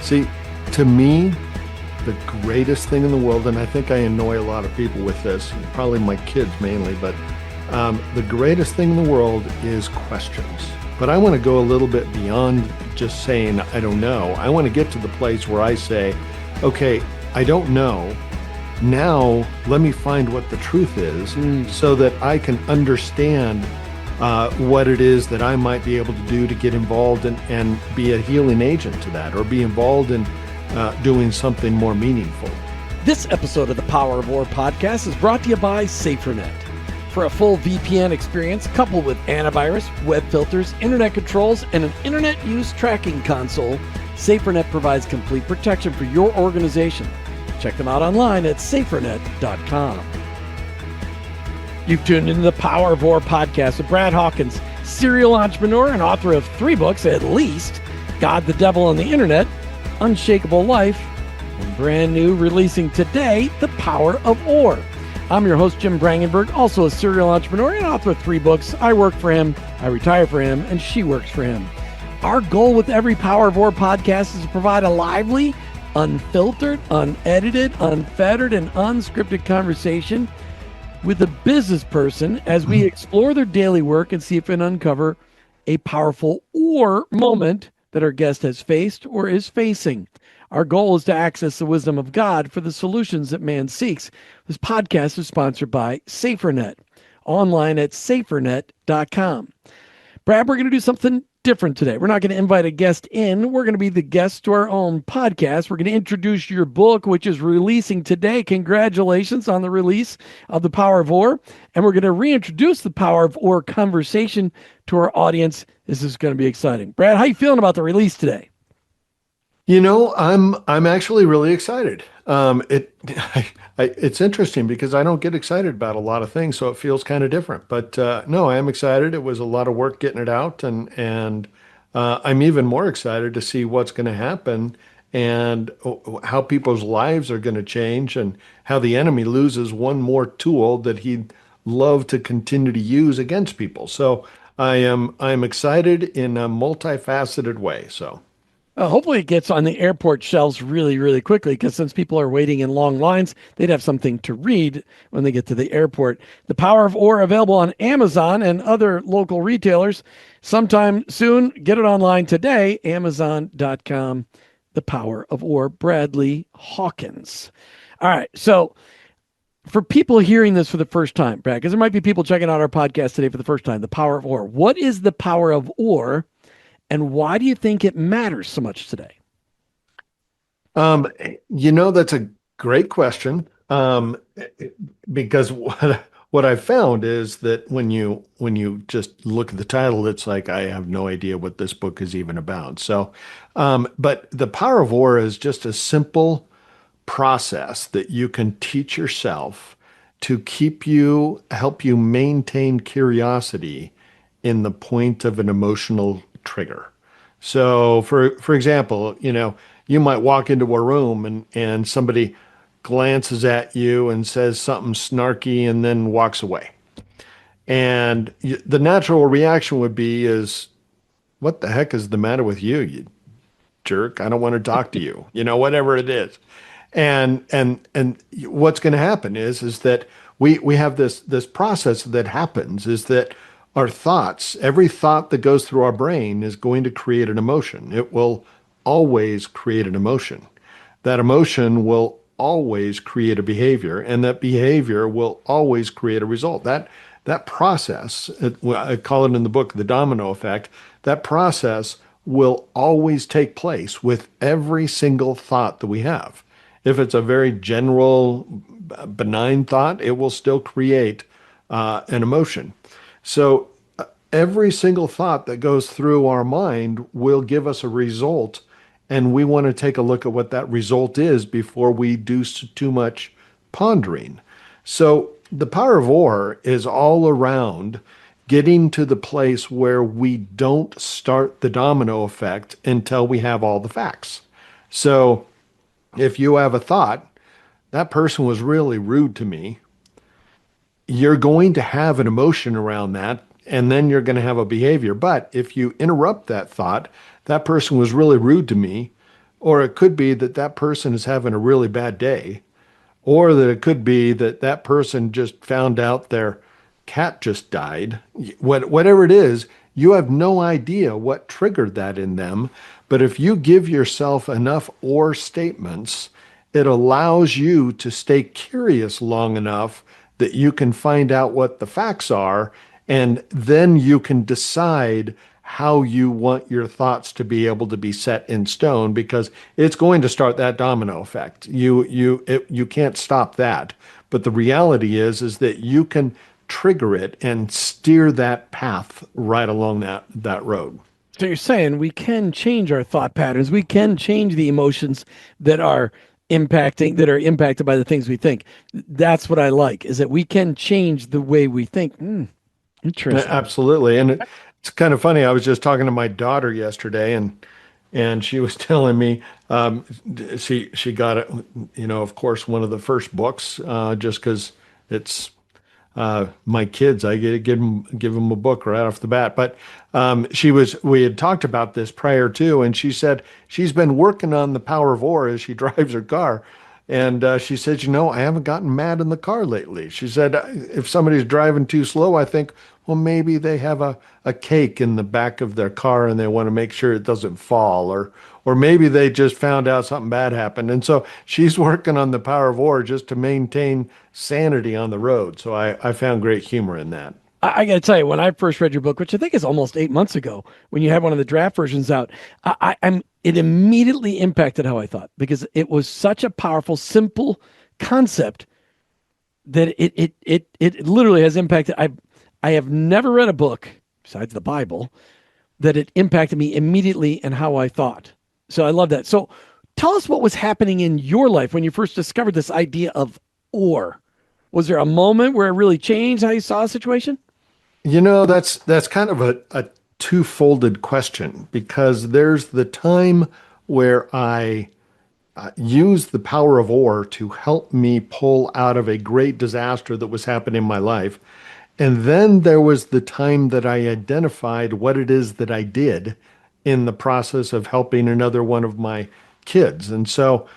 See, to me, the greatest thing in the world, and I think I annoy a lot of people with this, probably my kids mainly, but the greatest thing in the world is questions. But I want to go a little bit beyond just saying, I don't know. I want to get to the place where I say, okay, I don't know. Now, let me find what the truth is so that I can understand what it is that I might be able to do to get involved and be a healing agent to that, or be involved in doing something more meaningful. This episode of the Power of War podcast is brought to you by SaferNet. For a full VPN experience coupled with antivirus, web filters, internet controls, and an internet use tracking console, SaferNet provides complete protection for your organization. Check them out online at safernet.com. You've tuned into the Power of War podcast with Brad Hawkins, serial entrepreneur and author of 3 books at least: God, the Devil, and the Internet, Unshakable Life, and brand new, releasing today, The Power of Or. I'm your host, Jim Brangenberg, also a serial entrepreneur and author of 3 books. I work for him, I retire for him, and she works for him. Our goal with every Power of War podcast is to provide a lively, unfiltered, unedited, unfettered, and unscripted conversation with a business person as we explore their daily work and see if we can uncover a powerful or moment that our guest has faced or is facing. Our goal is to access the wisdom of God for the solutions that man seeks. This podcast is sponsored by SaferNet, online at safernet.com. Brad, we're going to do something different today. We're not going to invite a guest in. We're going to be the guest to our own podcast. We're going to introduce your book, which is releasing today. Congratulations on the release of The Power of Or. And we're going to reintroduce the Power of Or conversation to our audience. This is going to be exciting. Brad, how you feeling about the release today? You know, I'm actually really excited. It's interesting because I don't get excited about a lot of things, so it feels kind of different. But no, I am excited. It was a lot of work getting it out, and I'm even more excited to see what's going to happen and how people's lives are going to change, and how the enemy loses one more tool that he'd love to continue to use against people. So I'm excited in a multifaceted way. So. Hopefully it gets on the airport shelves really, really quickly, because since people are waiting in long lines, they'd have something to read when they get to the airport. The Power of Or available on Amazon and other local retailers sometime soon. Get it online today, amazon.com. The Power of Or, Bradley Hawkins. All right, so for people hearing this for the first time, Brad, because there might be people checking out our podcast today for the first time, The Power of Or. What is The Power of Or? And why do you think it matters so much today? That's a great question. Because what I've found is that when you just look at the title, it's like, I have no idea what this book is even about. So, but the Power of War is just a simple process that you can teach yourself to help you maintain curiosity in the point of an emotional trigger. So for example, you might walk into a room and somebody glances at you and says something snarky and then walks away. And the natural reaction would be what the heck is the matter with you, you jerk? I don't want to talk to you, whatever it is. And what's going to happen is that we have this process that happens, is that our thoughts, every thought that goes through our brain is going to create an emotion. It will always create an emotion. That emotion will always create a behavior, and that behavior will always create a result. That process, I call it in the book the domino effect, that process will always take place with every single thought that we have. If it's a very general, benign thought, it will still create an emotion. So every single thought that goes through our mind will give us a result, and we want to take a look at what that result is before we do too much pondering. So the Power of Or is all around getting to the place where we don't start the domino effect until we have all the facts. So if you have a thought, that person was really rude to me, you're going to have an emotion around that, and then you're going to have a behavior. But if you interrupt that thought, that person was really rude to me, or it could be that that person is having a really bad day, or that it could be that that person just found out their cat just died. Whatever it is, you have no idea what triggered that in them. But if you give yourself enough or statements, it allows you to stay curious long enough that you can find out what the facts are, and then you can decide how you want your thoughts to be able to be set in stone, because it's going to start that domino effect. You can't stop that. But the reality is that you can trigger it and steer that path right along that road. So you're saying we can change our thought patterns. We can change the emotions that are that are impacted by the things we think. That's what I like, is that we can change the way we think. Interesting. Absolutely. And it's kind of funny. I was just talking to my daughter yesterday, and she was telling me she got it, of course, one of the first books, just because it's my kids. I give them a book right off the bat. But we had talked about this prior to, and she said she's been working on the power of or as she drives her car. And she said, I haven't gotten mad in the car lately. She said, if somebody's driving too slow, I think, well, maybe they have a cake in the back of their car and they want to make sure it doesn't fall, or maybe they just found out something bad happened. And so she's working on the power of or just to maintain sanity on the road. So I found great humor in that. I got to tell you, when I first read your book, which I think is almost 8 months ago, when you had one of the draft versions out, it immediately impacted how I thought, because it was such a powerful, simple concept that it literally has impacted. I have never read a book besides the Bible that it impacted me immediately and how I thought. So I love that. So tell us what was happening in your life when you first discovered this idea of or. Was there a moment where it really changed how you saw a situation? That's kind of a two-folded question, because there's the time where I used the power of or to help me pull out of a great disaster that was happening in my life. And then there was the time that I identified what it is that I did in the process of helping another one of my kids. And so,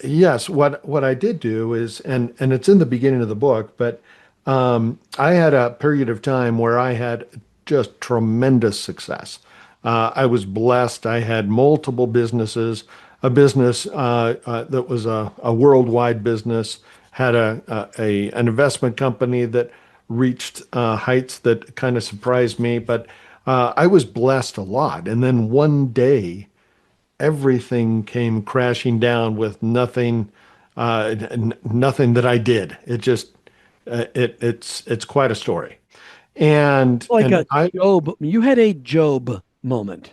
yes, what I did do is, and it's in the beginning of the book, but I had a period of time where I had just tremendous success. I was blessed. I had multiple businesses, a business that was a worldwide business, had an investment company that reached heights that kind of surprised me. But I was blessed a lot. And then one day, everything came crashing down with nothing that I did. It just it's quite a story. And Like and a I Job, you had a Job moment.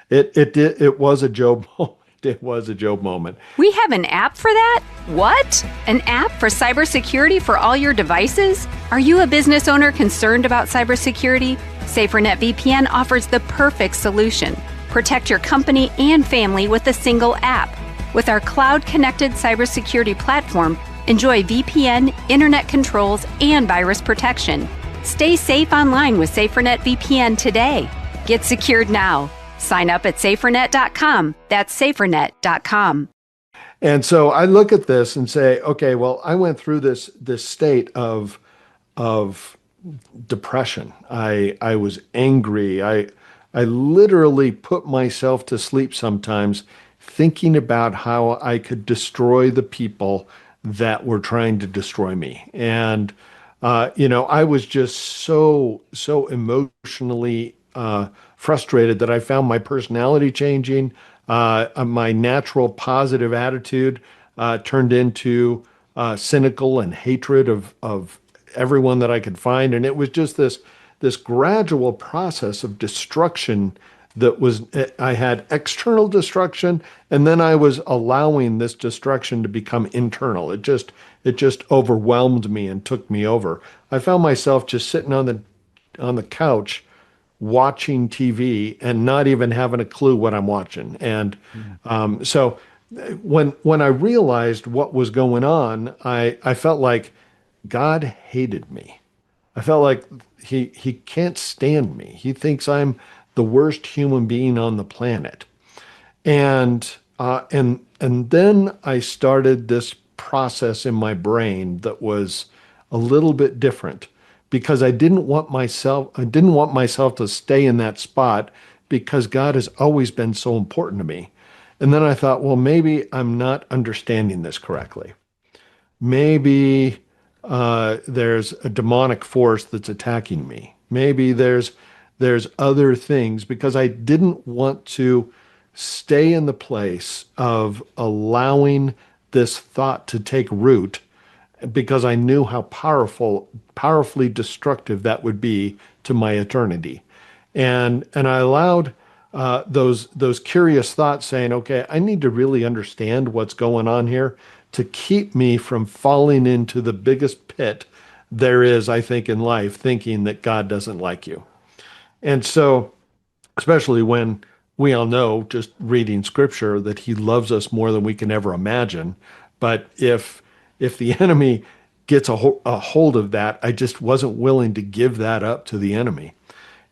it was a Job moment. It was a Job moment. We have an app for that? What? An app for cybersecurity for all your devices? Are you a business owner concerned about cybersecurity? SaferNet VPN offers the perfect solution. Protect your company and family with a single app. With our cloud-connected cybersecurity platform, enjoy VPN, internet controls, and virus protection. Stay safe online with SaferNet VPN today. Get secured now. Sign up at safernet.com. That's safernet.com. And so I look at this and say, okay, well, I went through this state of depression. I was angry. I literally put myself to sleep sometimes thinking about how I could destroy the people that were trying to destroy me. And I was just so emotionally frustrated that I found my personality changing. My natural positive attitude turned into cynical and hatred of everyone that I could find. And it was just this gradual process of destruction I had external destruction, and then I was allowing this destruction to become internal. It just overwhelmed me and took me over. I found myself just sitting on the couch watching TV and not even having a clue what I'm watching. And so when I realized what was going on, I felt like God hated me. I felt like he can't stand me. He thinks I'm the worst human being on the planet. And And then I started this process in my brain that was a little bit different because I didn't want myself to stay in that spot because God has always been so important to me. And then I thought, well, maybe I'm not understanding this correctly. Maybe there's a demonic force that's attacking me. Maybe there's other things because I didn't want to stay in the place of allowing this thought to take root because I knew how powerfully destructive that would be to my eternity. And I allowed those curious thoughts saying, okay, I need to really understand what's going on here to keep me from falling into the biggest pit there is, I think, in life, thinking that God doesn't like you. And so, especially when we all know, just reading scripture, that he loves us more than we can ever imagine. But if the enemy gets a hold of that, I just wasn't willing to give that up to the enemy.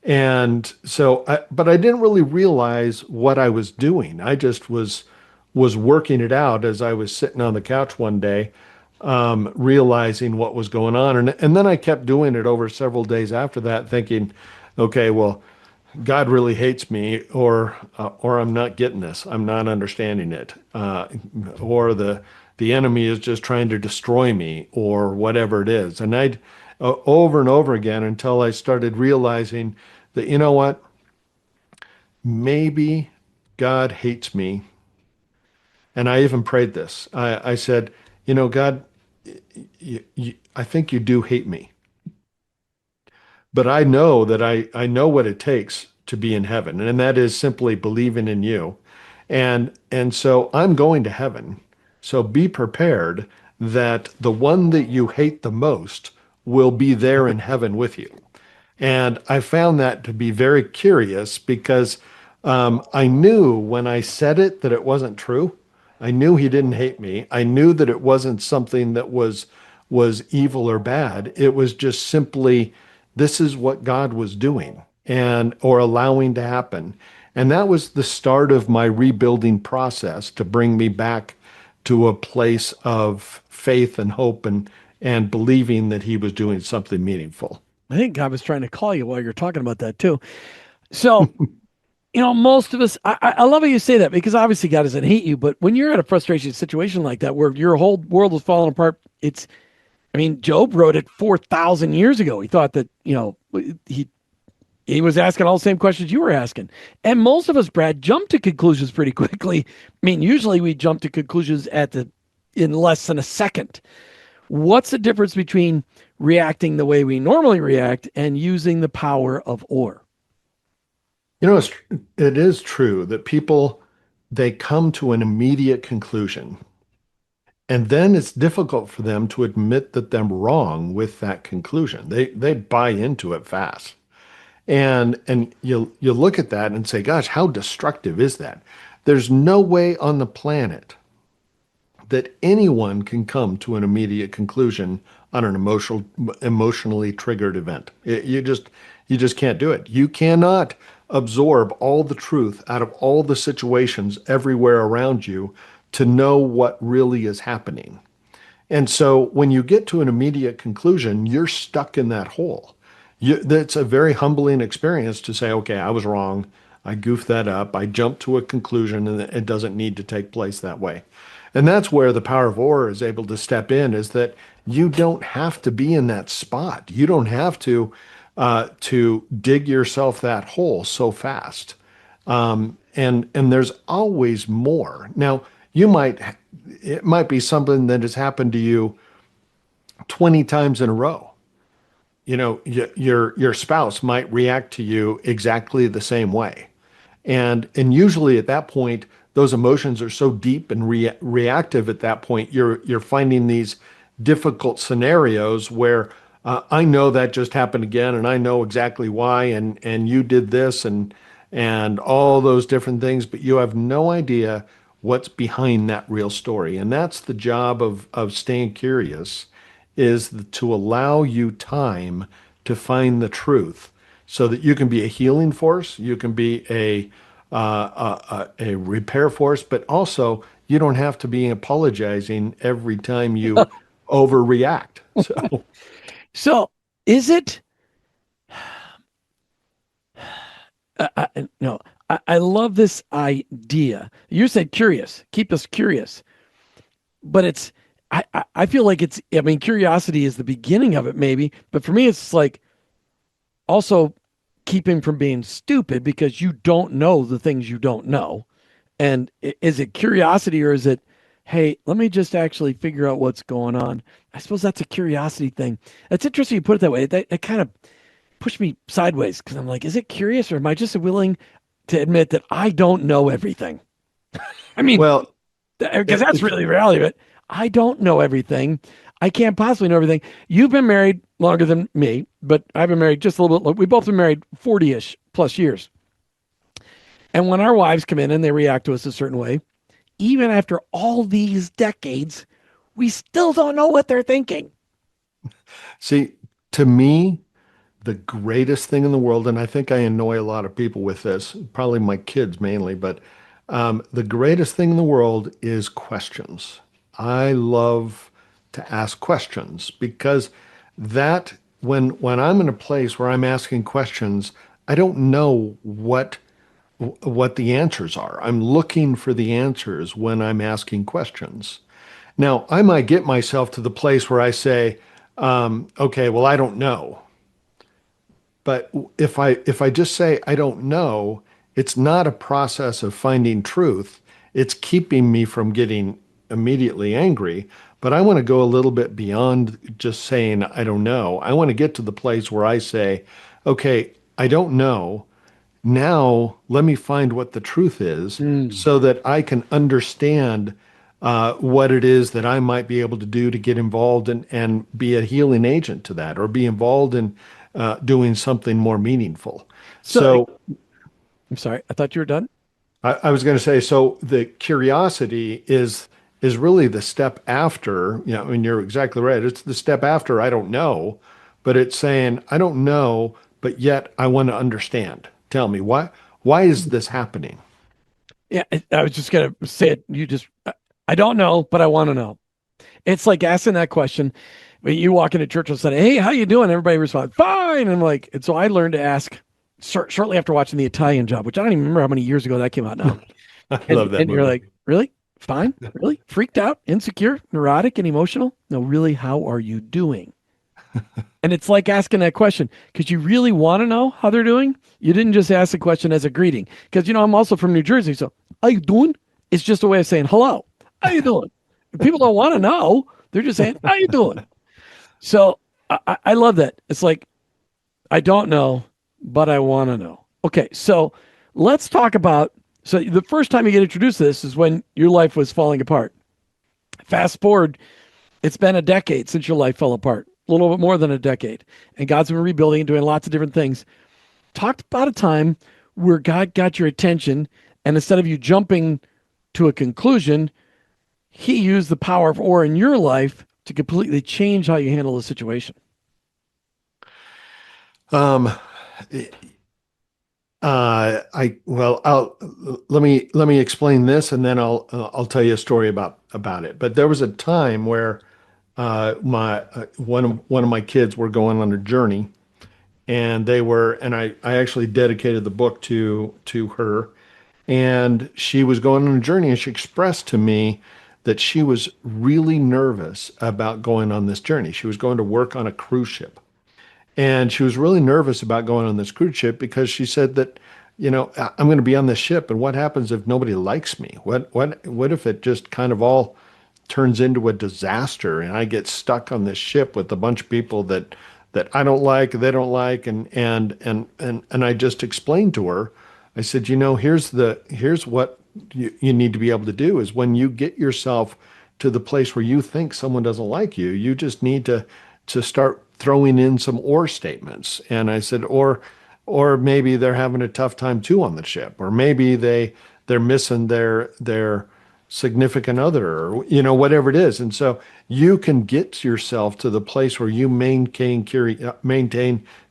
And so, but I didn't really realize what I was doing. I just was working it out as I was sitting on the couch one day, realizing what was going on. And then I kept doing it over several days after that, thinking, okay, well, God really hates me, or I'm not getting this. I'm not understanding it, or the enemy is just trying to destroy me, or whatever it is. And I'd over and over again until I started realizing that you know what, maybe God hates me. And I even prayed this. I said, you know, God, I think you do hate me. But I know that I know what it takes to be in heaven, and that is simply believing in you. And so I'm going to heaven. So be prepared that the one that you hate the most will be there in heaven with you. And I found that to be very curious because I knew when I said it that it wasn't true. I knew he didn't hate me. I knew that it wasn't something that was evil or bad. It was just simply this is what God was doing and or allowing to happen. And that was the start of my rebuilding process to bring me back to a place of faith and hope and believing that he was doing something meaningful. I think God was trying to call you while you're talking about that too. So, most of us, I love how you say that because obviously God doesn't hate you, but when you're at a frustration situation like that where your whole world is falling apart, Job wrote it 4,000 years ago. He thought that, he was asking all the same questions you were asking. And most of us, Brad, jump to conclusions pretty quickly. Usually we jump to conclusions in less than a second. What's the difference between reacting the way we normally react and using the power of or? It is true that people, they come to an immediate conclusion. And then it's difficult for them to admit that they're wrong with that conclusion. They buy into it fast. And you look at that and say, gosh, how destructive is that? There's no way on the planet that anyone can come to an immediate conclusion on an emotionally triggered event. You just can't do it. You cannot absorb all the truth out of all the situations everywhere around you to know what really is happening. And so when you get to an immediate conclusion, you're stuck in that hole. That's a very humbling experience to say, okay, I was wrong. I goofed that up. I jumped to a conclusion and it doesn't need to take place that way. And that's where the power of or is able to step in, is that you don't have to be in that spot. You don't have to dig yourself that hole so fast. And there's always more. Now, it might be something that has happened to you 20 times in a row. Your spouse might react to you exactly the same way. And usually at that point, those emotions are so deep and reactive at that point, you're finding these difficult scenarios where I know that just happened again, and I know exactly why, and you did this and all those different things, but you have no idea what's behind that real story. And that's the job of staying curious, is to allow you time to find the truth so that you can be a healing force, you can be a repair force, but also you don't have to be apologizing every time you overreact. So, So is it? No, I love this idea. You said curious, keep us curious, but it's. I feel like it's. I mean, curiosity is the beginning of it, maybe, but for me, it's like also keeping from being stupid because you don't know the things you don't know. And is it curiosity or is it, hey, let me just actually figure out what's going on? I suppose that's a curiosity thing. It's interesting you put it that way. That kind of pushed me sideways because I'm like, is it curious or am I just willing to admit that I don't know everything? I mean, well, because it, that's really the reality of it. I don't know everything. I can't possibly know everything. You've been married longer than me, but I've been married just a little bit. We both been married 40-ish plus years. And when our wives come in and they react to us a certain way, even after all these decades, we still don't know what they're thinking. see, to me, the greatest thing in the world, and I think I annoy a lot of people with this, probably my kids mainly, but the greatest thing in the world is questions. I love to ask questions because that when I'm in a place where I'm asking questions, I don't know what the answers are. I'm looking for the answers when I'm asking questions. Now, I might get myself to the place where I say, okay, well, I don't know. But if I just say I don't know, it's not a process of finding truth. It's keeping me from getting immediately angry. But I want to go a little bit beyond just saying I don't know. I want to get to the place where I say, okay, I don't know. Now let me find what the truth is Mm. so that I can understand what it is that I might be able to do to get involved and be a healing agent to that or be involved in doing something more meaningful. So So I'm sorry, I thought you were done. I was going to say, so the curiosity is really the step after, and you're exactly right. It's the step after I don't know, but it's saying I don't know, but yet I want to understand. Tell me why is this happening? Yeah, I was just gonna say it. I don't know, but I want to know. It's like asking that question. When you walk into church and say, "Hey, how you doing?" Everybody responds, "Fine." And I'm like, and so I learned to ask shortly after watching the Italian Job, which I don't even remember how many years ago that came out now. I And love that and you're movie. like, really? Fine? Really? Freaked out? Insecure? Neurotic and emotional? No, really, how are you doing? And it's like asking that question because you really want to know how they're doing. You didn't just ask the question as a greeting. Because I'm also from New Jersey, so how you doing? It's just a way of saying hello. How you doing? People don't want to know. They're just saying, how you doing? So I love that. It's like, I don't know, but I want to know. Okay, so let's talk about. So the first time you get introduced to this is when your life was falling apart. Fast forward, it's been a decade since your life fell apart, a little bit more than a decade, and God's been rebuilding and doing lots of different things. Talked about a time where God got your attention, and instead of you jumping to a conclusion, He used the power of or in your life to completely change how you handle the situation. Um, I'll let me explain this, and then I'll tell you a story about it. But there was a time where my one of my kids were going on a journey, and I actually dedicated the book to her, and she was going on a journey, and she expressed to me that she was really nervous about going on this journey. She was going to work on a cruise ship. And she was really nervous about going on this cruise ship because she said that, I'm going to be on this ship, and what happens if nobody likes me? What if it just kind of all turns into a disaster and I get stuck on this ship with a bunch of people that I don't like, they don't like, and I just explained to her. I said, here's what you need to be able to do is when you get yourself to the place where you think someone doesn't like you, you just need to start throwing in some or statements. And I said, or maybe they're having a tough time too on the ship, or maybe they're missing their significant other, or whatever it is. And so you can get yourself to the place where you maintain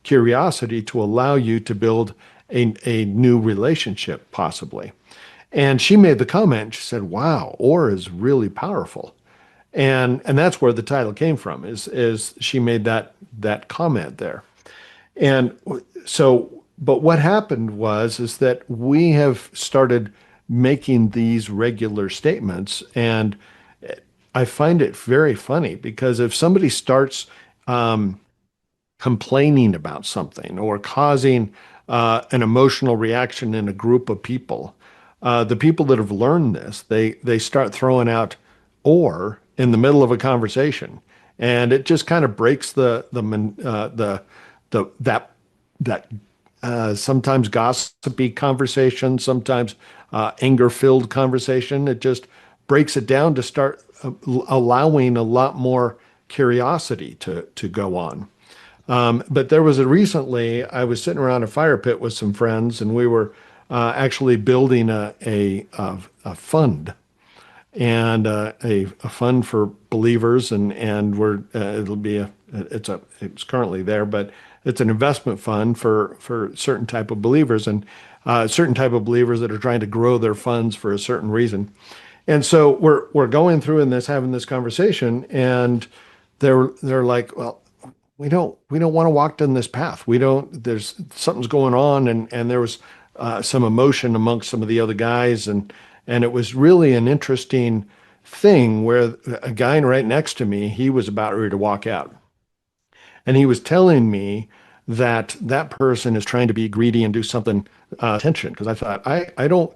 curiosity to allow you to build a new relationship possibly. And she made the comment, she said, wow, or is really powerful. And that's where the title came from, is she made that comment there. And so, but what happened was is that we have started making these regular statements, and I find it very funny because if somebody starts complaining about something or causing an emotional reaction in a group of people, the people that have learned this, they start throwing out or in the middle of a conversation, and it just kind of breaks the that sometimes gossipy conversation, sometimes anger-filled conversation. It just breaks it down to start allowing a lot more curiosity to go on. But there was recently, I was sitting around a fire pit with some friends, and we were actually building a fund and a fund for believers, and we're it'll be it's currently there, but it's an investment fund for certain type of believers and certain type of believers that are trying to grow their funds for a certain reason. And so we're going through in this having this conversation, and they're like, well, we don't want to walk down this path. We don't. There's something's going on, and there was some emotion amongst some of the other guys, and it was really an interesting thing where a guy right next to me, he was about ready to walk out, and he was telling me that that person is trying to be greedy and do something attention. Because I thought I don't,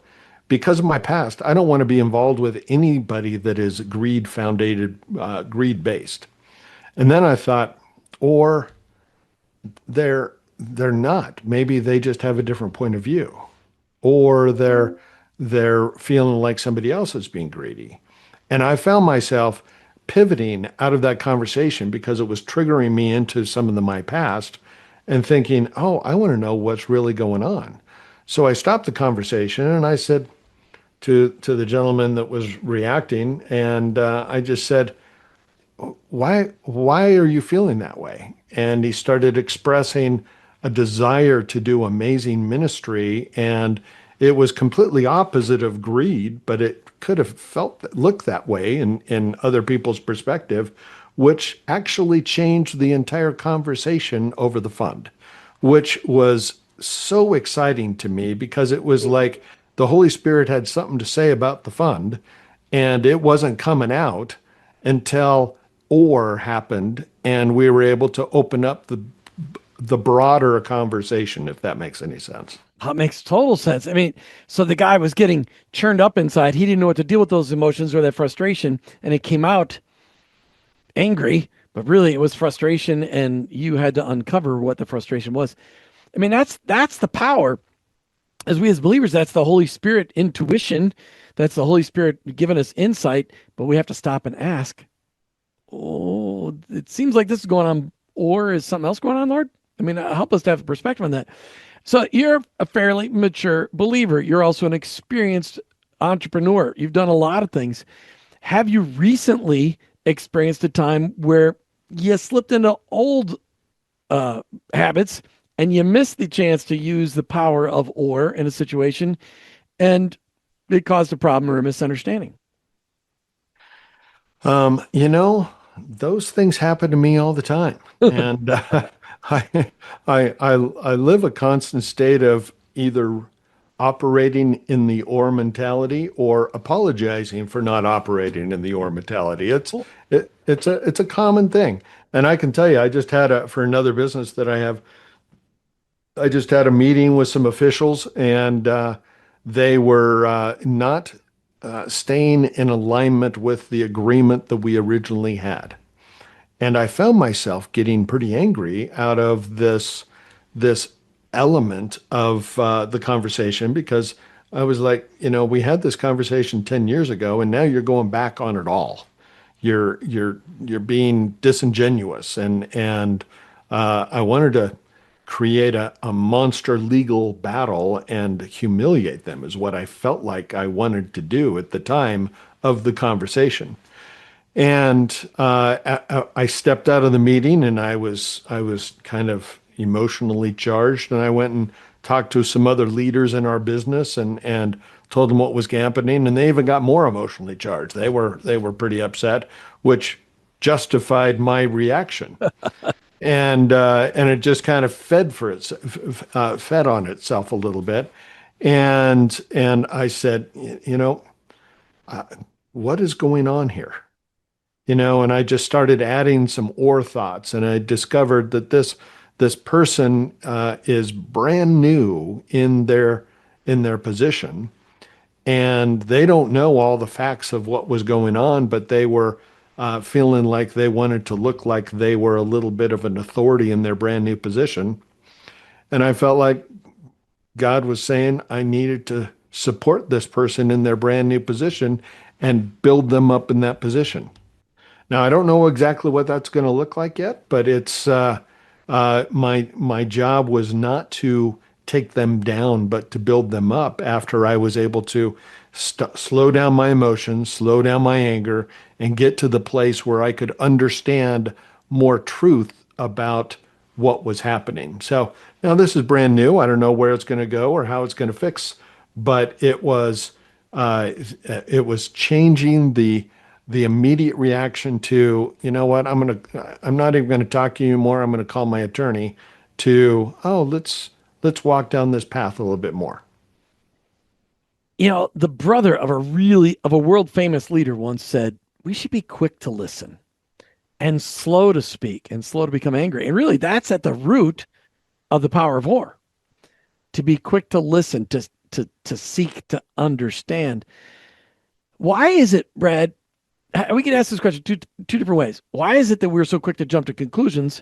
because of my past, I don't want to be involved with anybody that is greed founded, greed based. And then I thought, or they're not. Maybe they just have a different point of view, or they're feeling like somebody else is being greedy. And I found myself pivoting out of that conversation because it was triggering me into some of my past and thinking, oh, I want to know what's really going on. So I stopped the conversation and I said to the gentleman that was reacting, and I just said, why are you feeling that way? And he started expressing a desire to do amazing ministry, and it was completely opposite of greed, but it could have looked that way in other people's perspective, which actually changed the entire conversation over the fund, which was so exciting to me because it was like the Holy Spirit had something to say about the fund, and it wasn't coming out until or happened, and we were able to open up the broader conversation, if that makes any sense. That makes total sense. I mean, so the guy was getting churned up inside. He didn't know what to deal with those emotions or that frustration, and it came out angry, but really it was frustration, and you had to uncover what the frustration was. I mean, that's the power. As we as believers, that's the Holy Spirit intuition. That's the Holy Spirit giving us insight, but we have to stop and ask, oh, it seems like this is going on, or is something else going on, Lord? I mean, help us to have a perspective on that. So you're a fairly mature believer. You're also an experienced entrepreneur. You've done a lot of things. Have you recently experienced a time where you slipped into old habits and you missed the chance to use the power of or in a situation, and it caused a problem or a misunderstanding? You know, those things happen to me all the time, and I, I live a constant state of either operating in the or mentality or apologizing for not operating in the or mentality. It's a common thing, and I can tell you, I just had for another business that I have. I just had a meeting with some officials, and they were not staying in alignment with the agreement that we originally had. And I found myself getting pretty angry out of this element of the conversation, because I was like, we had this conversation 10 years ago, and now you're going back on it all. You're being disingenuous, and I wanted to create a monster legal battle and humiliate them is what I felt like I wanted to do at the time of the conversation. And I stepped out of the meeting, and I was kind of emotionally charged, and I went and talked to some other leaders in our business and told them what was happening, and they even got more emotionally charged. They were pretty upset, which justified my reaction. And it just kind of fed on itself a little bit. And I said, what is going on here? And I just started adding some or thoughts, and I discovered that this person is brand new in their position, and they don't know all the facts of what was going on, but they were feeling like they wanted to look like they were a little bit of an authority in their brand new position. And I felt like God was saying I needed to support this person in their brand new position and build them up in that position. Now, I don't know exactly what that's going to look like yet, but it's my job was not to take them down, but to build them up after I was able to slow down my emotions, slow down my anger, and get to the place where I could understand more truth about what was happening. So now this is brand new. I don't know where it's going to go or how it's going to fix, but it was changing the immediate reaction to, you know what, I'm not even going to talk to you anymore. I'm going to call my attorney to, oh, let's walk down this path a little bit more. The brother of a world famous leader once said, we should be quick to listen and slow to speak and slow to become angry. And really, that's at the root of the power of war. To be quick to listen, to seek to understand. Why is it, Brad? We can ask this question two different ways. Why is it that we're so quick to jump to conclusions?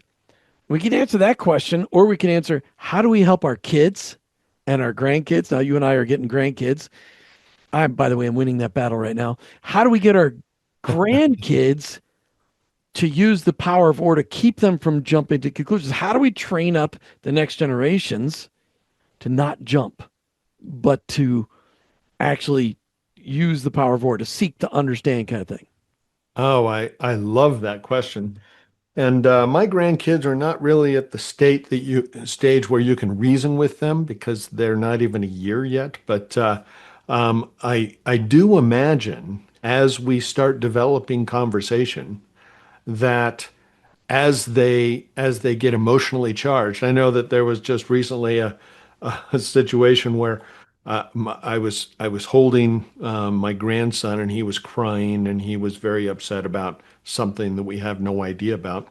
We can answer that question, or we can answer, how do we help our kids and our grandkids? Now, you and I are getting grandkids. By the way, I'm winning that battle right now. How do we get our grandkids to use the power of or to keep them from jumping to conclusions? How do we train up the next generations to not jump, but to actually use the power of or to seek to understand kind of thing? Oh, I love that question. And my grandkids are not really at the stage where you can reason with them because they're not even a year yet. But I do imagine as we start developing conversation that as they get emotionally charged. I know that there was just recently a situation where I was holding my grandson, and he was crying, and he was very upset about something that we have no idea about.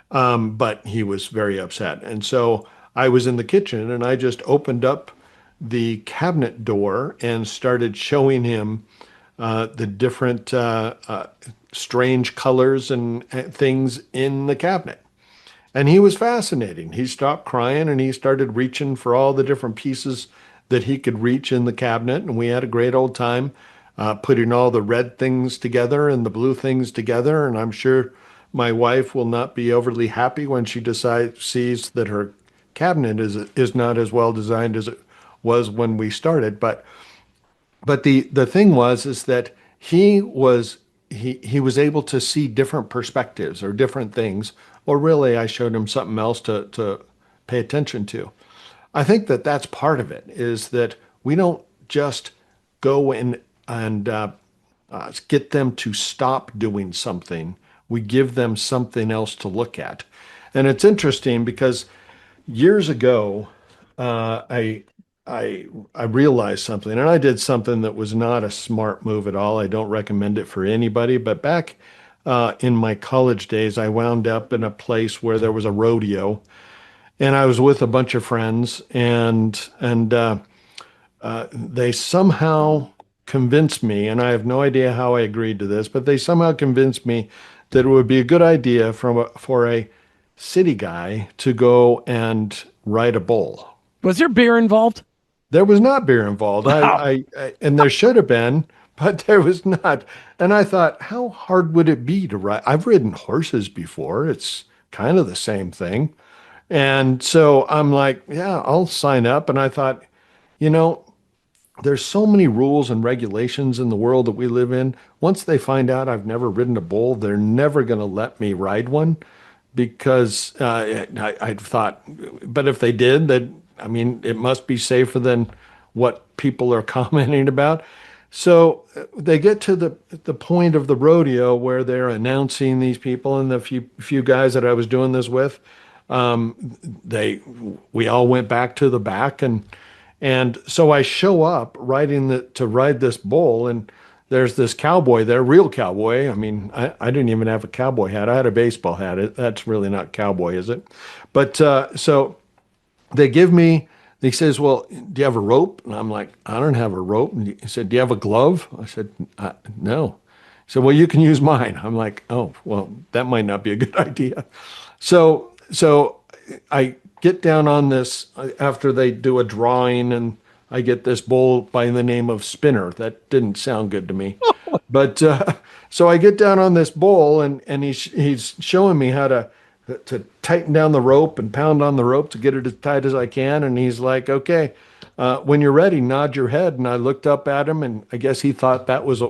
But he was very upset. And so I was in the kitchen, and I just opened up the cabinet door and started showing him the different strange colors and things in the cabinet. And he was fascinating. He stopped crying and he started reaching for all the different pieces that he could reach in the cabinet. And we had a great old time putting all the red things together and the blue things together. And I'm sure my wife will not be overly happy when she sees that her cabinet is not as well designed as it was when we started. But the thing was is that he was able to see different perspectives or different things, or really I showed him something else to pay attention to. I think that that's part of it, is that we don't just go in and get them to stop doing something. We give them something else to look at. And it's interesting because years ago, I realized something, and I did something that was not a smart move at all. I don't recommend it for anybody. But back in my college days, I wound up in a place where there was a rodeo, and I was with a bunch of friends, and they somehow convinced me, and I have no idea how I agreed to this, but they somehow convinced me that it would be a good idea for a city guy to go and ride a bull. Was there beer involved? There was not beer involved. Wow. And there should have been, but there was not. And I thought, how hard would it be to ride? I've ridden horses before. It's kind of the same thing. And so I'm like, yeah, I'll sign up. And I thought, you know, there's so many rules and regulations in the world that we live in. Once they find out I've never ridden a bull, they're never going to let me ride one because I thought, but if they did, I mean, it must be safer than what people are commenting about. So they get to the point of the rodeo where they're announcing these people, and the few guys that I was doing this with, um, they we all went back to the back, and so I show up riding to ride this bull, and there's this cowboy there, real cowboy. I mean, I didn't even have a cowboy hat. I had a baseball hat. That's really not cowboy, is it? But so they give me, he says, well, do you have a rope? And I'm like, I don't have a rope. And he said, do you have a glove? I said, no. He said, well, you can use mine. I'm like, oh, well, that might not be a good idea. So I get down on this after they do a drawing, and I get this bull by the name of Spinner. That didn't sound good to me. But so I get down on this bull, and he's showing me how to tighten down the rope and pound on the rope to get it as tight as I can. And he's like, okay, when you're ready, nod your head. And I looked up at him, and I guess he thought that was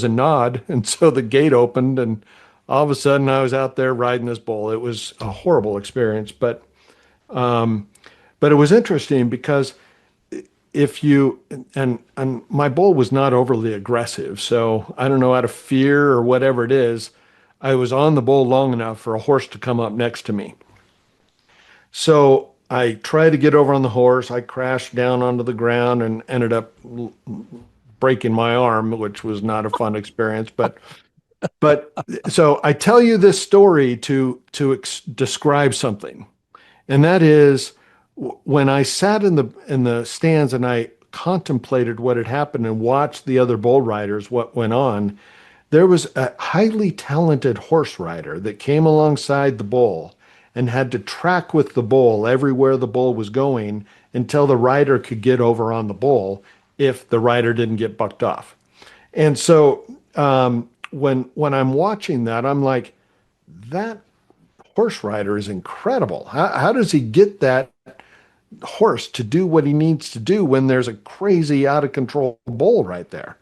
a nod. And so the gate opened, and all of a sudden I was out there riding this bull. It was a horrible experience, but it was interesting because if you and my bull was not overly aggressive, so I don't know, out of fear or whatever it is, I was on the bull long enough for a horse to come up next to me. So I tried to get over on the horse. I crashed down onto the ground and ended up breaking my arm, which was not a fun experience. But so I tell you this story to describe something, and that is when I sat in the stands and I contemplated what had happened and watched the other bull riders, what went on. There was a highly talented horse rider that came alongside the bull and had to track with the bull everywhere the bull was going until the rider could get over on the bull if the rider didn't get bucked off. And so when I'm watching that, I'm like, that horse rider is incredible. How does he get that horse to do what he needs to do when there's a crazy out of control bull right there?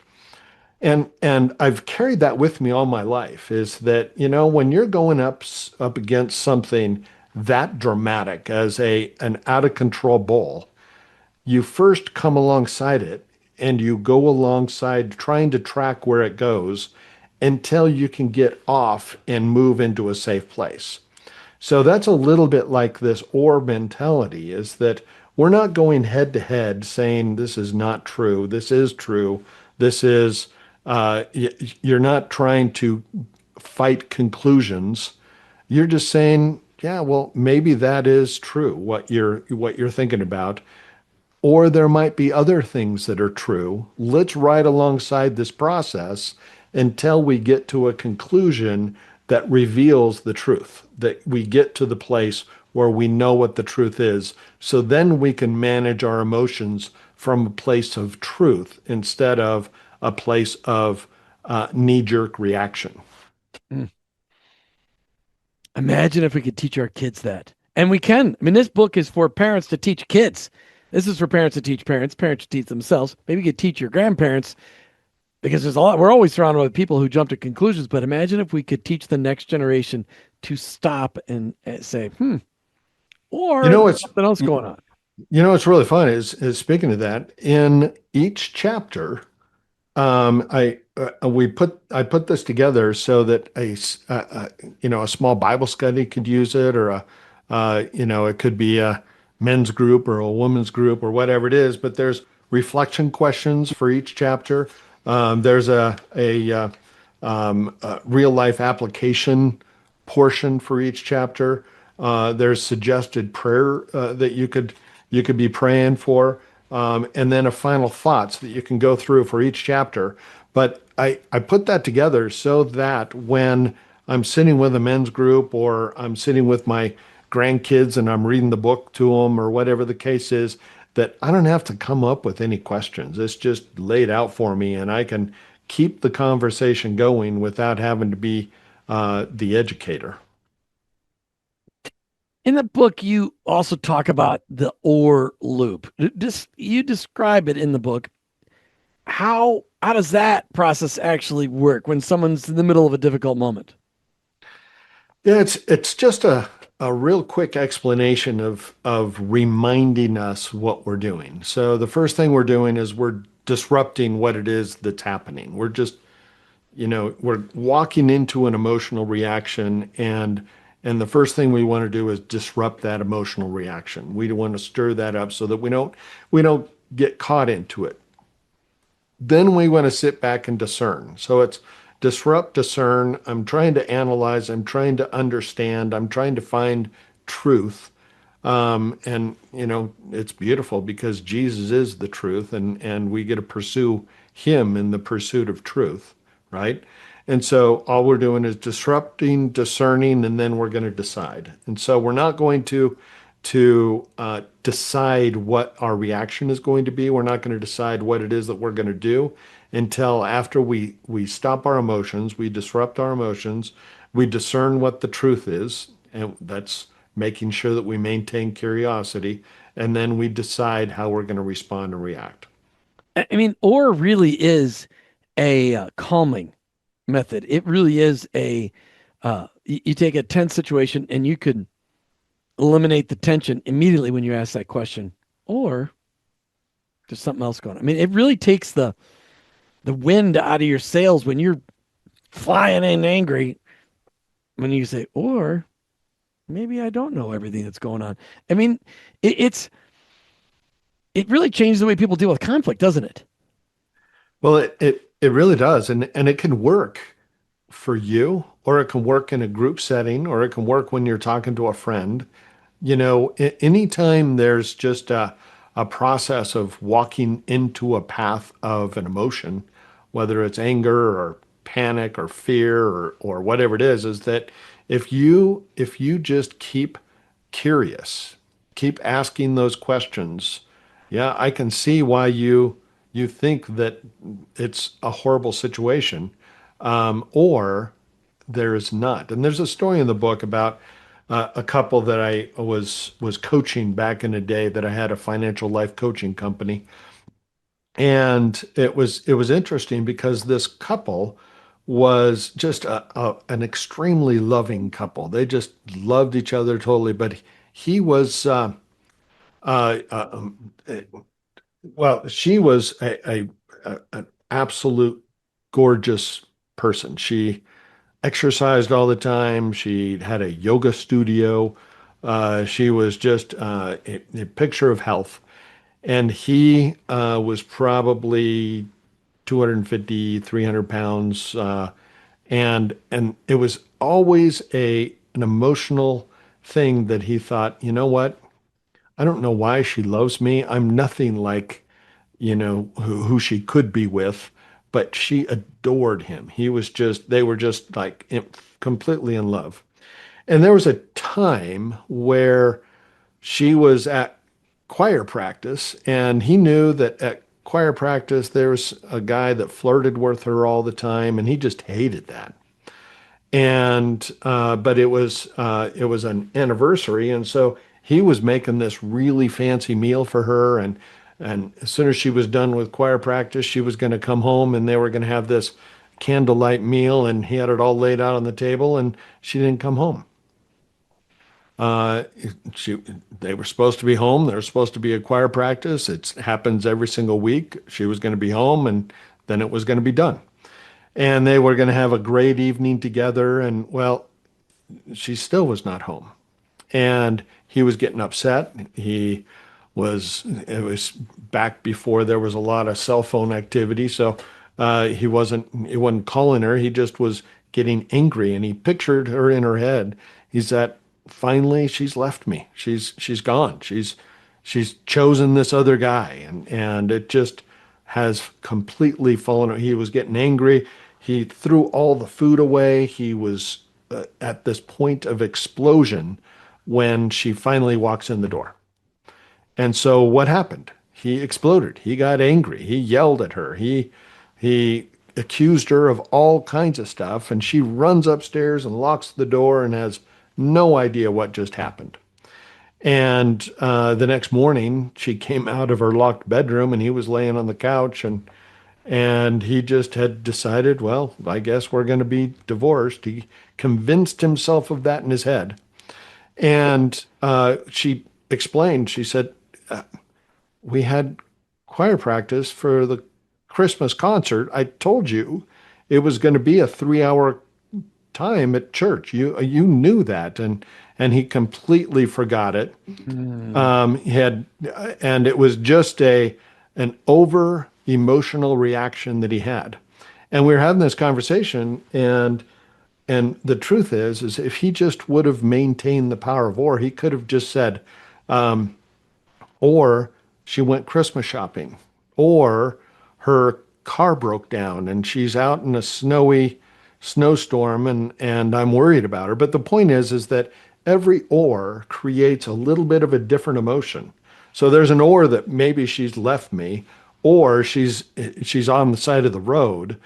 And I've carried that with me all my life, is that, when you're going up against something that dramatic as an out of control bull, you first come alongside it and you go alongside trying to track where it goes until you can get off and move into a safe place. So that's a little bit like this or mentality, is that we're not going head to head saying this is not true, this is true, this is, you're not trying to fight conclusions. You're just saying, yeah, well, maybe that is true, what you're thinking about. Or there might be other things that are true. Let's ride alongside this process until we get to a conclusion that reveals the truth, that we get to the place where we know what the truth is. So then we can manage our emotions from a place of truth instead of a place of knee-jerk reaction. Imagine if we could teach our kids that. And we can. I mean, this book is for parents to teach kids. This is for parents to teach parents, parents to teach themselves. Maybe you could teach your grandparents, because there's a lot. We're always surrounded with people who jump to conclusions. But imagine if we could teach the next generation to stop and say, or It's something else going on. what's really fun is speaking of that, in each chapter, I put this together so that a small Bible study could use it, or it could be a men's group or a women's group or whatever it is. But there's reflection questions for each chapter. There's a real life application portion for each chapter. There's suggested prayer that you could be praying for, and then a final thoughts that you can go through for each chapter. But I put that together so that when I'm sitting with a men's group, or I'm sitting with my grandkids and I'm reading the book to them, or whatever the case is, that I don't have to come up with any questions. It's just laid out for me, and I can keep the conversation going without having to be the educator. In the book, you also talk about the or loop. You describe it in the book. How does that process actually work when someone's in the middle of a difficult moment? Yeah, it's just a real quick explanation of reminding us what we're doing. So the first thing we're doing is we're disrupting what it is that's happening. We're just, we're walking into an emotional reaction, and the first thing we want to do is disrupt that emotional reaction. We want to stir that up so that we don't get caught into it. Then we want to sit back and discern. So it's disrupt, discern. I'm trying to analyze. I'm trying to understand. I'm trying to find truth. And it's beautiful because Jesus is the truth, and we get to pursue him in the pursuit of truth, right? And so all we're doing is disrupting, discerning, and then we're going to decide. And so we're not going to decide what our reaction is going to be. We're not going to decide what it is that we're going to do until after we stop our emotions, we disrupt our emotions, we discern what the truth is, and that's making sure that we maintain curiosity, and then we decide how we're going to respond and react. I mean, or really is a calming method. It really is you take a tense situation and you could eliminate the tension immediately when you ask that question, or there's something else going on. I mean, it really takes the wind out of your sails when you're flying in angry. When you say, or maybe I don't know everything that's going on. I mean, it really changes the way people deal with conflict, doesn't it? Well, it really does, and it can work for you, or it can work in a group setting, or it can work when you're talking to a friend. Anytime there's just a process of walking into a path of an emotion, whether it's anger or panic or fear or whatever it is that if you just keep curious, keep asking those questions, yeah, I can see why you think that it's a horrible situation, or there is not. And there's a story in the book about a couple that I was coaching back in a day that I had a financial life coaching company, and it was interesting because this couple was just an extremely loving couple. They just loved each other totally, but he was uh, uh, um, well, she was an absolute gorgeous person. She exercised all the time. She had a yoga studio. She was just a picture of health. And he was probably 250, 300 pounds. And it was always an emotional thing that he thought, you know what? I don't know why she loves me. I'm nothing like, who she could be with, but she adored him. They were just like completely in love. And there was a time where she was at choir practice, and he knew that at choir practice there was a guy that flirted with her all the time, and he just hated that. And but it was an anniversary, and so he was making this really fancy meal for her, and as soon as she was done with choir practice, she was going to come home, and they were going to have this candlelight meal, and he had it all laid out on the table, and she didn't come home. Uh, she they were supposed to be home. There was supposed to be a choir practice. It happens every single week. She was going to be home, and then it was going to be done. And they were going to have a great evening together. And well, she still was not home. And he was getting upset. It was back before there was a lot of cell phone activity. So he wasn't calling her. He just was getting angry. And he pictured her in her head. He's that finally she's left me. She's gone. She's chosen this other guy. And it just has completely fallen. He was getting angry. He threw all the food away. He was at this point of explosion when she finally walks in the door. And so what happened? He exploded. He got angry. He yelled at her. He accused her of all kinds of stuff, and she runs upstairs and locks the door and has no idea what just happened. And the next morning, she came out of her locked bedroom, and he was laying on the couch, and he just had decided, well, I guess we're going to be divorced. He convinced himself of that in his head. And she explained, she said, we had choir practice for the Christmas concert. I told you it was going to be a 3 hour time at church. You knew that, and he completely forgot it. Mm. He had, and it was just an over emotional reaction that he had. And we were having this conversation, and the truth is if he just would have maintained the power of or, he could have just said, or she went Christmas shopping, or her car broke down and she's out in a snowy snowstorm, and I'm worried about her. But the point is that every or creates a little bit of a different emotion. So there's an or that maybe she's left me, or she's on the side of the road,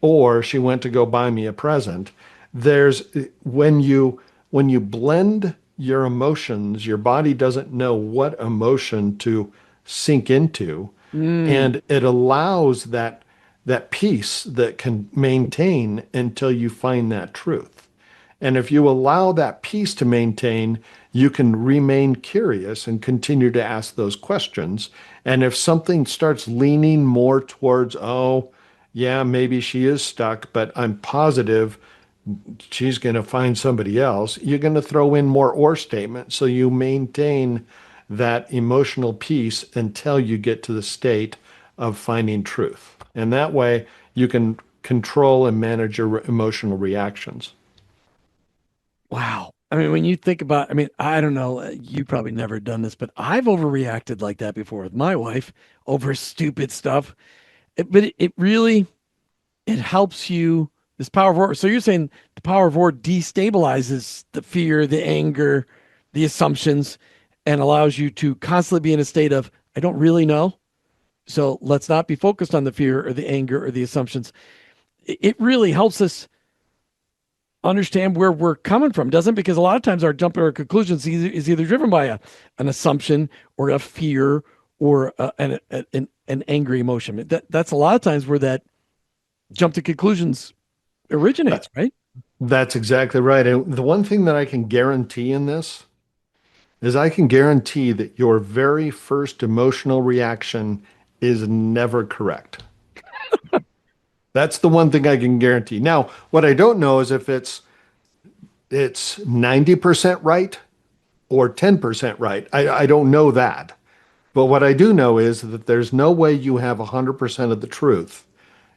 or she went to go buy me a present. There's when you blend your emotions, your body doesn't know what emotion to sink into, Mm. and it allows that peace that can maintain until you find that truth. And if you allow that peace to maintain, you can remain curious and continue to ask those questions. And if something starts leaning more towards, oh, yeah, maybe she is stuck, but I'm positive she's going to find somebody else, you're going to throw in more or statements so you maintain that emotional peace until you get to the state of finding truth. And that way you can control and manage your emotional reactions. Wow. I mean, when you think about, I mean, I don't know, you probably never done this, but I've overreacted like that before with my wife over stupid stuff. But it really, it helps you, this power of war. So you're saying the power of war destabilizes the fear, the anger, the assumptions, and allows you to constantly be in a state of, I don't really know. So let's not be focused on the fear or the anger or the assumptions. It really helps us understand where we're coming from, doesn't it? Because a lot of times our jump to our conclusions is either driven by an assumption or a fear or an angry emotion. That's a lot of times where that jump to conclusions originates, right? That's exactly right. And the one thing that I can guarantee in this is I can guarantee that your very first emotional reaction is never correct. That's the one thing I can guarantee. Now, what I don't know is if it's 90% right or 10% right. I don't know that. But what I do know is that there's no way you have 100% of the truth.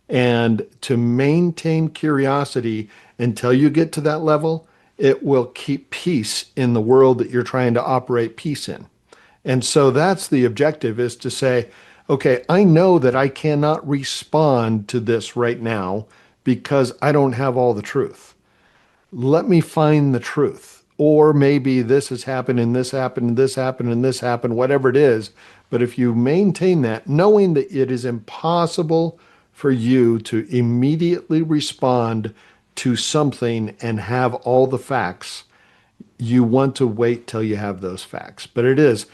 And to maintain curiosity until you get to that level, it will keep peace in the world that you're trying to operate peace in. And so that's the objective, is to say, okay, I know that I cannot respond to this right now because I don't have all the truth. Let me find the truth. Or maybe this has happened and this happened and this happened and this happened, whatever it is. But if you maintain that, knowing that it is impossible for you to immediately respond to something and have all the facts, you want to wait till you have those facts. But it is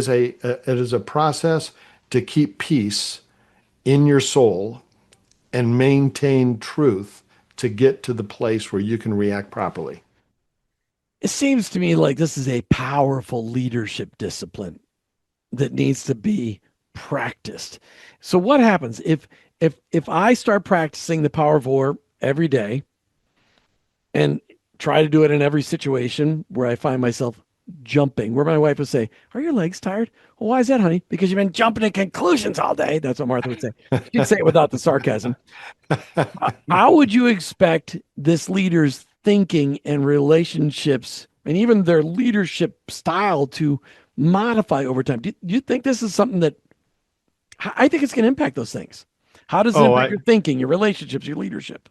a process to keep peace in your soul and maintain truth to get to the place where you can react properly. It seems to me like this is a powerful leadership discipline that needs to be practiced. So what happens if I start practicing the power of war every day and try to do it in every situation where I find myself jumping, where my wife would say, "Are your legs tired?" Well, why is that, honey? Because you've been jumping to conclusions all day. That's what Martha would say. She'd say it without the sarcasm. How would you expect this leader's thinking and relationships and even their leadership style to modify over time? Do you think this is something that I think it's going to impact those things? How does it Oh, impact your thinking, your relationships, your leadership?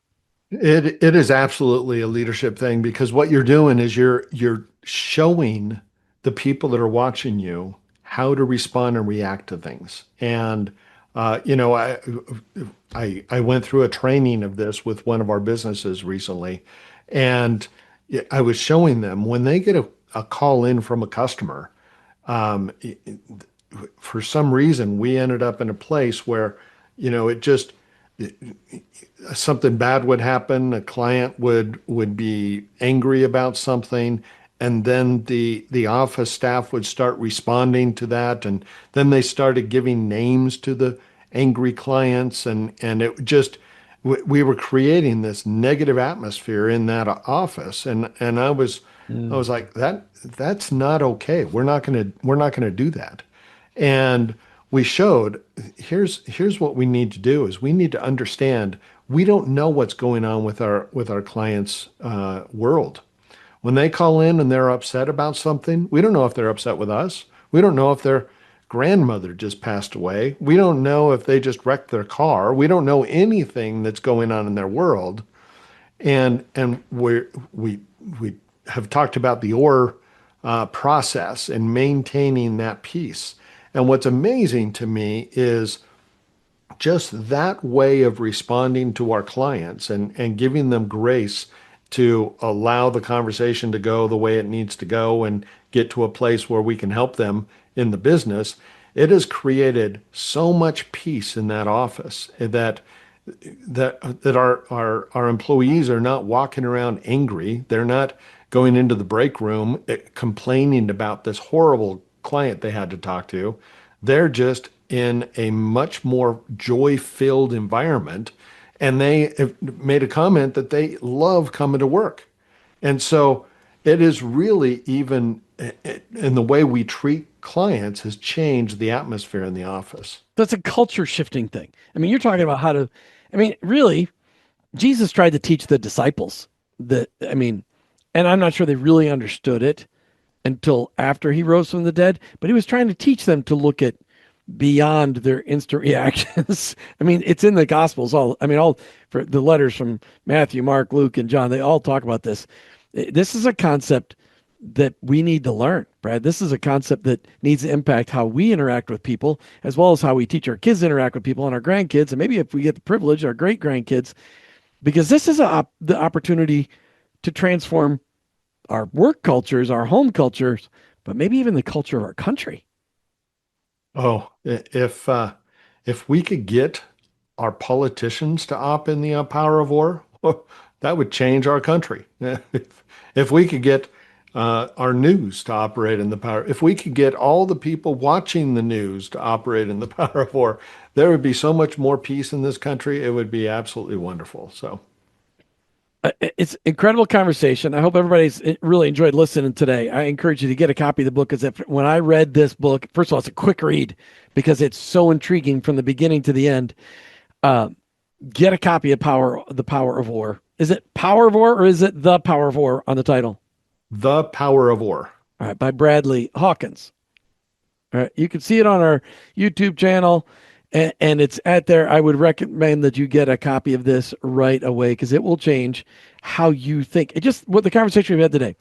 it is absolutely a leadership thing, because what you're doing is you're showing the people that are watching you how to respond and react to things. And I went through a training of this with one of our businesses recently, and I was showing them when they get a call in from a customer. Um, for some reason, we ended up in a place where, it just something bad would happen. A client would be angry about something, and then the office staff would start responding to that, and then they started giving names to the angry clients, and it just we were creating this negative atmosphere in that office, and I was like, that's not okay. We're not gonna do that. And we showed, here's what we need to do is we need to understand we don't know what's going on with our clients' world. When they call in and they're upset about something, we don't know if they're upset with us. We don't know if their grandmother just passed away. We don't know if they just wrecked their car. We don't know anything that's going on in their world. And we have talked about the OR process and maintaining that peace. And what's amazing to me is just that way of responding to our clients and giving them grace to allow the conversation to go the way it needs to go and get to a place where we can help them in the business. It has created so much peace in that office that our employees are not walking around angry. They're not going into the break room complaining about this horrible client they had to talk to. They're just in a much more joy-filled environment, and they have made a comment that they love coming to work. And so it is really, even in the way we treat clients, has changed the atmosphere in the office. That's a culture shifting thing. I mean, you're talking about how to, I mean, really, Jesus tried to teach the disciples that, I mean, and I'm not sure they really understood it until after he rose from the dead, but he was trying to teach them to look at beyond their instant reactions. I mean, it's in the Gospels. All for the letters from Matthew, Mark, Luke, and John, they all talk about this. This is a concept that we need to learn, Brad. This is a concept that needs to impact how we interact with people, as well as how we teach our kids to interact with people and our grandkids, and maybe if we get the privilege, our great grandkids, because this is the opportunity to transform our work cultures, our home cultures, but maybe even the culture of our country. Oh, if we could get our politicians to opt in the power of war, that would change our country. If we could get our news to operate in the power, if we could get all the people watching the news to operate in the power of war, there would be so much more peace in this country. It would be absolutely wonderful. So. It's incredible conversation. I hope everybody's really enjoyed listening today. I encourage you to get a copy of the book, because when I read this book, first of all, it's a quick read because it's so intriguing from the beginning to the end. Get a copy of The Power of War. Is it Power of War or is it The Power of War on the title? The Power of War. All right, by Bradley Hawkins. All right, you can see it on our YouTube channel. And it's at there. I would recommend that you get a copy of this right away, because it will change how you think. It just, what the conversation we've had today,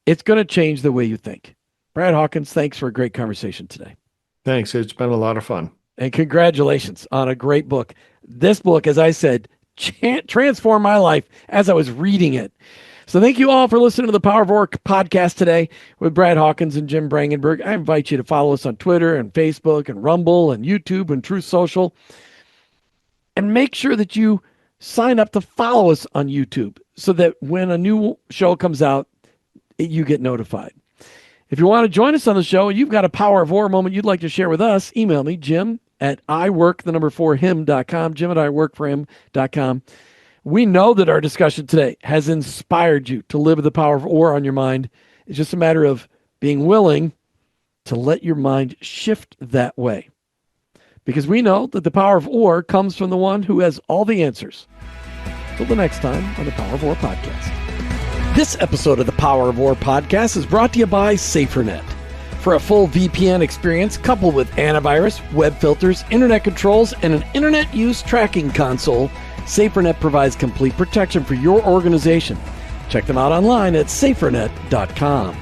it's going to change the way you think. Brad Hawkins, thanks for a great conversation today. Thanks. It's been a lot of fun. And congratulations on a great book. This book, as I said, transformed my life as I was reading it. So thank you all for listening to the Power of Work podcast today with Brad Hawkins and Jim Brangenberg. I invite you to follow us on Twitter and Facebook and Rumble and YouTube and Truth Social. And make sure that you sign up to follow us on YouTube so that when a new show comes out, you get notified. If you want to join us on the show and you've got a Power of War moment you'd like to share with us, email me, Jim@iwork4him.com, Jim@iworkforhim.com. We know that our discussion today has inspired you to live with the power of war on your mind. It's just a matter of being willing to let your mind shift that way. Because we know that the power of war comes from the one who has all the answers. Till the next time on the Power of War podcast. This episode of the Power of War podcast is brought to you by SaferNet. For a full VPN experience coupled with antivirus, web filters, internet controls, and an internet use tracking console, SaferNet provides complete protection for your organization. Check them out online at safernet.com.